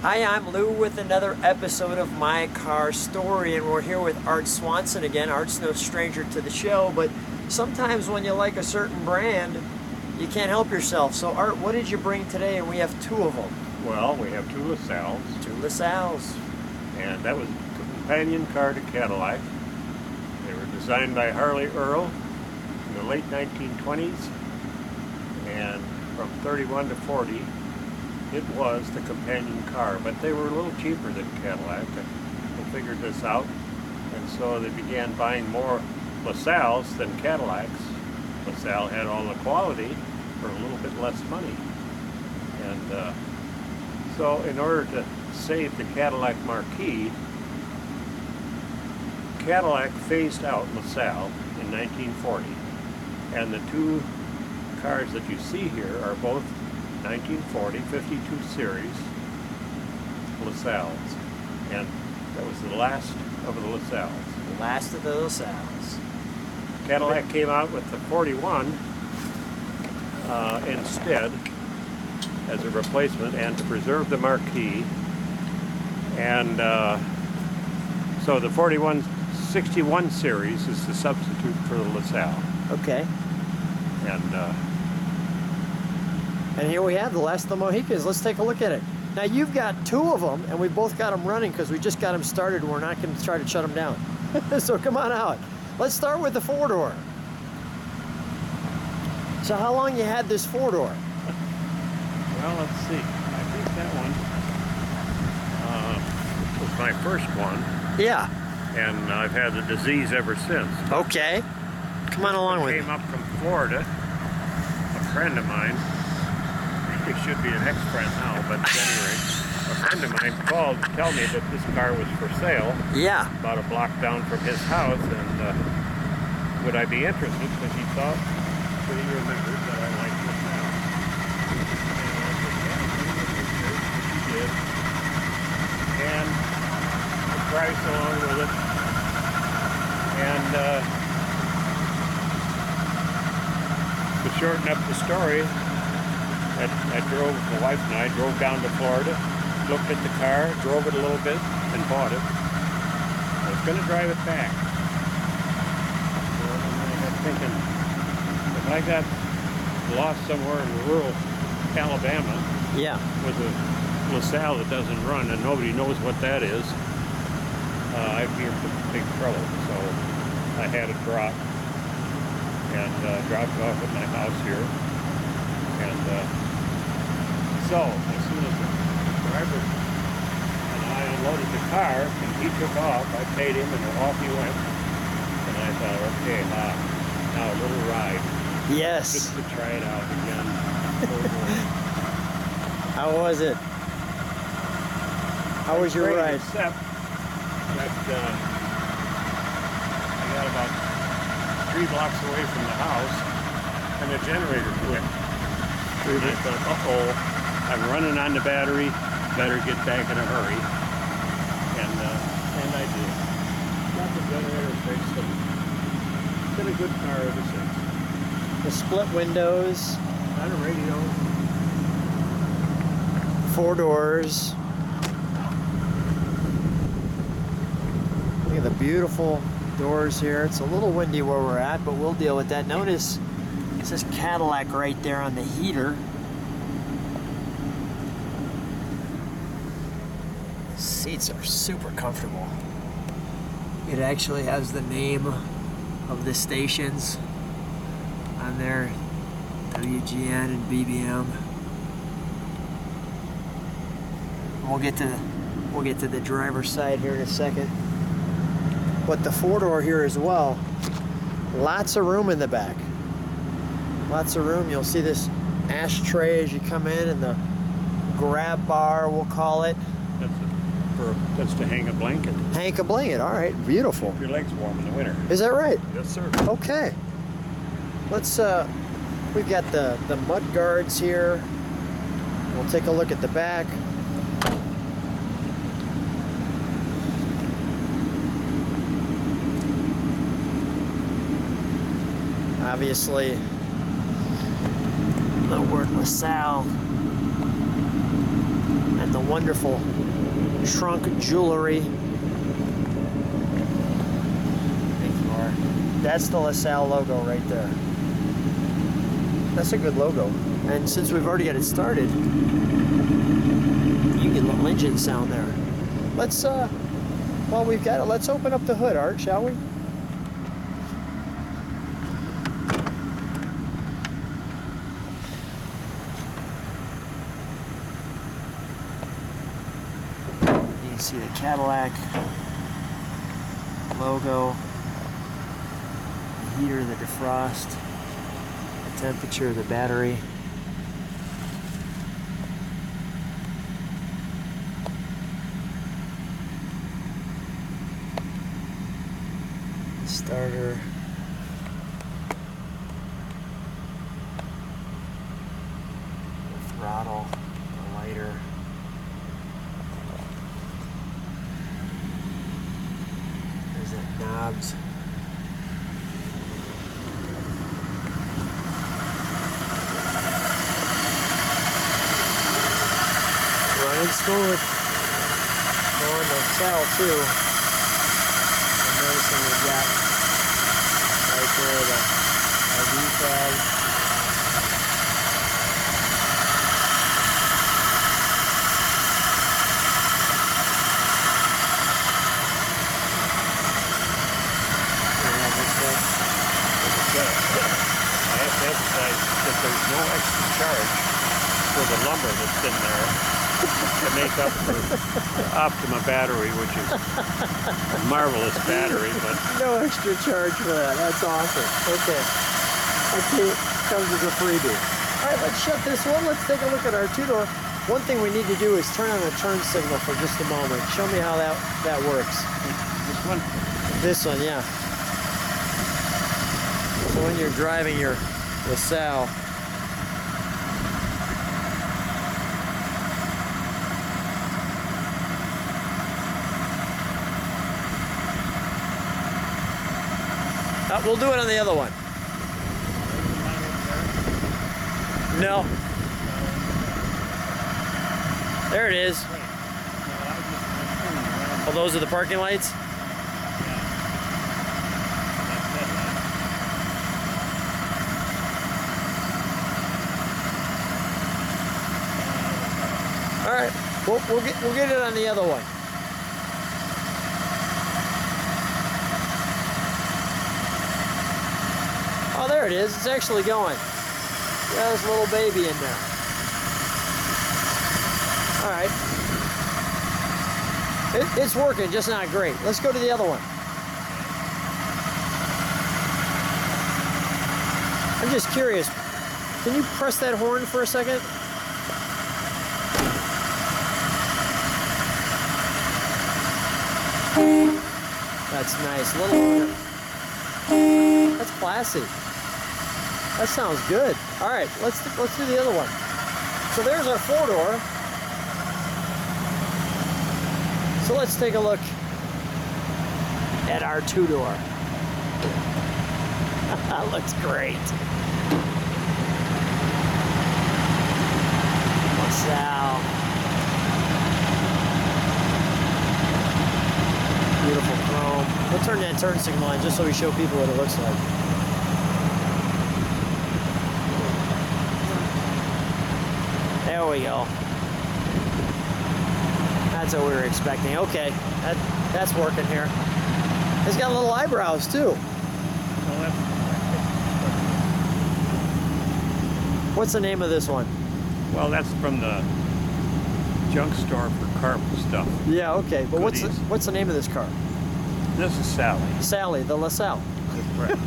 Hi, I'm Lou with another episode of My Car Story, and we're here with Art Swanson again. Art's no stranger to the show, but sometimes when you like a certain brand, you can't help yourself. So Art, what did you bring today? And we have two of them. Well, we have two LaSalles. Two LaSalles. And that was a companion car to Cadillac. They were designed by Harley Earl in the late 1920s. And from 31 to 40, it was the companion car. But they were a little cheaper than Cadillac. They figured this out. And so they began buying more LaSalles than Cadillacs. LaSalle had all the quality for a little bit less money. And so in order to save the Cadillac marquee, Cadillac phased out LaSalle in 1940. And the two cars that you see here are both 1940 52 series LaSalles. And that was the last of the LaSalles. The last of the LaSalles. Cadillac came out with the 41 instead as a replacement and to preserve the marquee. And so the 61 series is the substitute for the LaSalle. Okay. And here we have the last of the Mohicans. Let's take a look at it. Now you've got two of them, and we both got them running because we just got them started. And we're not going to try to shut them down. So come on out. Let's start with the four-door. So how long you had this four-door? Well, let's see. I think that one was my first one. Yeah. And I've had the disease ever since. Okay. Come on along with me. Came up from Florida. A friend of mine, he should be an ex-friend now, but at any rate, a friend of mine called to tell me that this car was for sale. Yeah. About a block down from his house, and would I be interested? Because he thought that he remembered that I liked this house. He did. And I priced along with it. And to shorten up the story, my wife and I drove down to Florida, looked at the car, drove it a little bit, and bought it. I was going to drive it back. So I got thinking, if I got lost somewhere in rural Alabama, yeah, with a LaSalle that doesn't run and nobody knows what that is, I'd be in big trouble. So I had it brought and dropped off at my house here. And so as soon as the driver and I unloaded the car and he took off, I paid him and off he went. And I thought, okay, now a little ride. Yes. Just to try it out again. How was it? How was your ride? Except that I got about 3 blocks away from the house and the generator quit. And I thought, uh-oh, I'm running on the battery, better get back in a hurry. And I did. Got the generator fixed and it's been a good car ever since. The split windows. Got a radio. 4 doors. Look at the beautiful doors here. It's a little windy where we're at, but we'll deal with that. Notice it says Cadillac right there on the heater. The seats are super comfortable. It actually has the name of the stations on there, WGN and BBM. We'll get to the driver's side here in a second. But the four-door here as well, lots of room in the back. Lots of room. You'll see this ashtray as you come in, and the grab bar, we'll call it. That's to hang a blanket. Hang a blanket. All right, beautiful. Keep your legs warm in the winter. Is that right? Yes, sir. Okay. Let's. We've got the mud guards here. We'll take a look at the back. Obviously, the word LaSalle at the wonderful trunk jewelry. Thank you, Art. That's the LaSalle logo right there. That's a good logo. And since we've already got it started, you get a little engine sound there. Let's, while we've got it, let's open up the hood, Art, shall we? You can see the Cadillac logo, the heater, the defrost, the temperature of the battery. Starter. The throttle, the lighter. There's the knobs. Running smooth. Going to sell too. I'm noticing we've got right there the ID tag. I have to emphasize that there's no extra charge for the lumber that's in there to make up for Optima battery, which is a marvelous battery, but No extra charge for that. That's awesome. Okay. Okay, comes as a freebie. All right, let's shut this one. Let's take a look at our two-door. One thing we need to do is turn on the turn signal for just a moment. Show me how that works. this one, This one, yeah. So when you're driving your LaSalle, we'll do it on the other one. No. There it is. Oh, those are the parking lights? All right, we'll get it on the other one. Oh, there it is. It's actually going. Yeah, there's a little baby in there. All right. It's working, just not great. Let's go to the other one. I'm just curious. Can you press that horn for a second? That's nice. Little. That's classy. That sounds good. All right, let's do the other one. So there's our four-door. So let's take a look at our two-door. That looks great. LaSalle. Beautiful chrome. We'll turn that turn signal on just so we show people what it looks like. There we go. That's what we were expecting. Okay, that's working here. It's got little eyebrows too. What's the name of this one? Well, that's from the junk store for car stuff. Yeah, okay. But Goodies. what's the name of this car? This is Sally. Sally, the LaSalle. Right.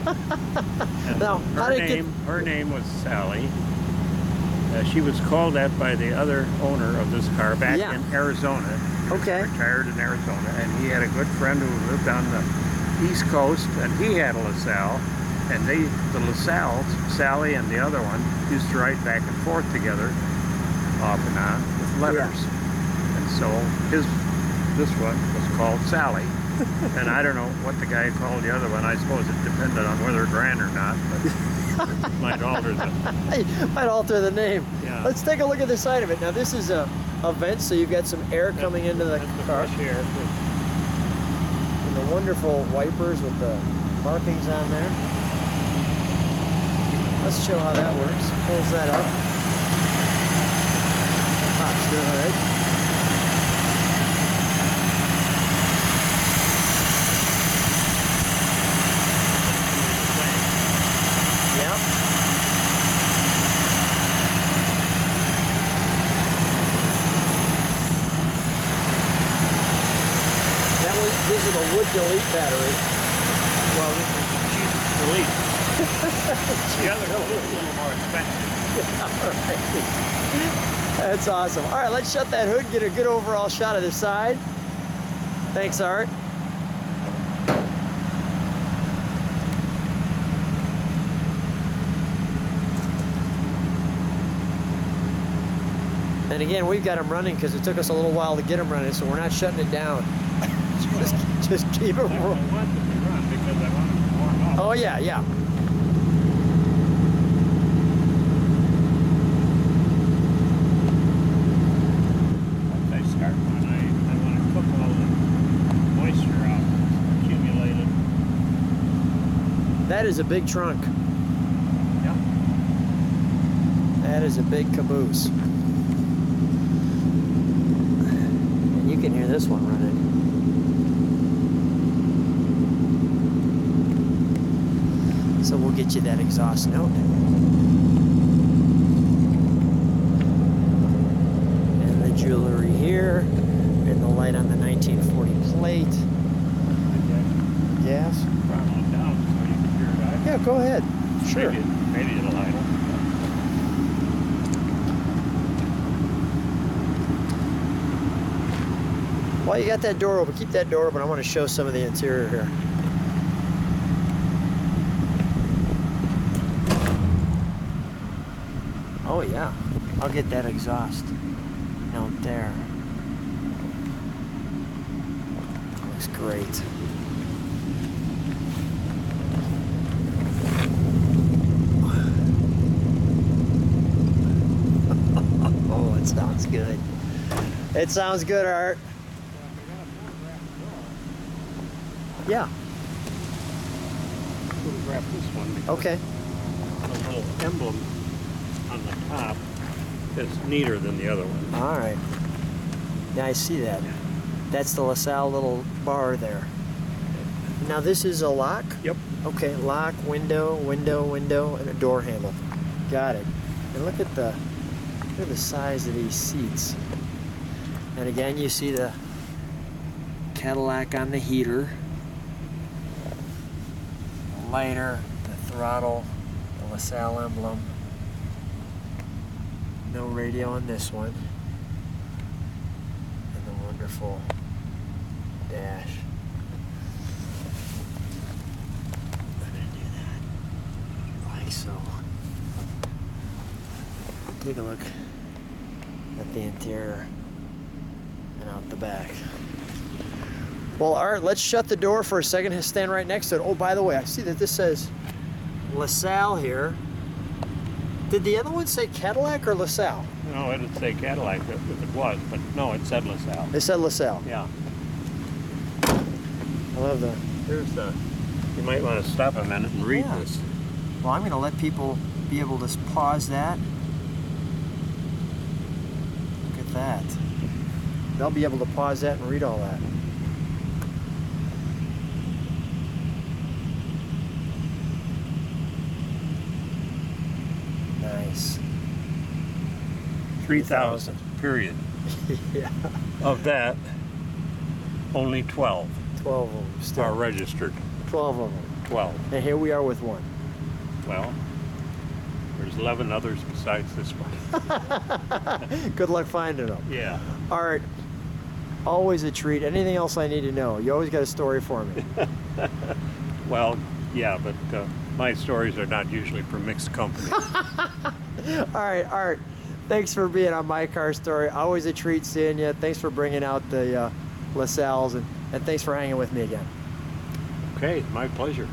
Now, her name was Sally. She was called that by the other owner of this car back in Arizona. Okay. Retired in Arizona, and he had a good friend who lived on the East Coast, and he had a LaSalle, and the LaSalles, Sally and the other one, used to write back and forth together, off and on, with letters. Yeah. And so this one was called Sally. And I don't know what the guy called the other one. I suppose it depended on whether it ran or not, but it might alter the... Might alter the name. Yeah. Let's take a look at the side of it. Now this is a a vent, so you've got some air coming into the car. Fresh air. And the wonderful wipers with the markings on there. Let's show how that works. Pulls that up. Pops the hood. Yep. This is a wood delete battery. Well, this is the cheapest delete. The other one is a little more expensive. Yeah, all right. That's awesome. All right, let's shut that hood and get a good overall shot of the side. Thanks, Art. And again, we've got them running because it took us a little while to get them running, so we're not shutting it down. Just keep it rolling. I want them to run because I want them to warm up. Oh yeah, yeah. Once I start one, I want to cook all the moisture out accumulated. That is a big trunk. Yeah. That is a big caboose. And you can hear this one running. So we'll get you that exhaust note. And the jewelry here, and the light on the 1940 plate. Gas. Throttle it down so you can hear it out. Yeah, go ahead. Sure. Maybe it'll idle. While you got that door open, keep that door open. I want to show some of the interior here. Oh yeah, I'll get that exhaust note there. Looks great. Oh, it sounds good. It sounds good, Art. Yeah. Photograph this one because Okay. the little emblem on the top is neater than the other one. All right. Yeah, I see that. That's the LaSalle little bar there. Now this is a lock? Yep. Okay, lock, window, window, window, and a door handle. Got it. And look at the size of these seats. And again, you see the Cadillac on the heater. The lighter, the throttle, the LaSalle emblem. No radio on this one. And the wonderful dash. I'm gonna do that like so. Take a look at the interior and out the back. Well, Art, let's shut the door for a second and stand right next to it. Oh, by the way, I see that this says LaSalle here. Did the other one say Cadillac or LaSalle? No, it would say Cadillac if it was, but no, it said LaSalle. They said LaSalle. Yeah. I love that. Here's the. You might want to stop a minute and read Yeah. this. Well, I'm going to let people be able to pause that. Look at that. They'll be able to pause that and read all that. Nice. 3,000, period. Yeah. Of that, only 12 12 of them are still. registered. 12 of them. 12. And here we are with one. Well, there's 11 others besides this one. Good luck finding them. Yeah. Art, always a treat. Anything else I need to know? You always got a story for me. Well, yeah, but my stories are not usually for mixed company. All right, Art, thanks for being on My Car Story. Always a treat seeing you. Thanks for bringing out the LaSalles, and thanks for hanging with me again. Okay, my pleasure.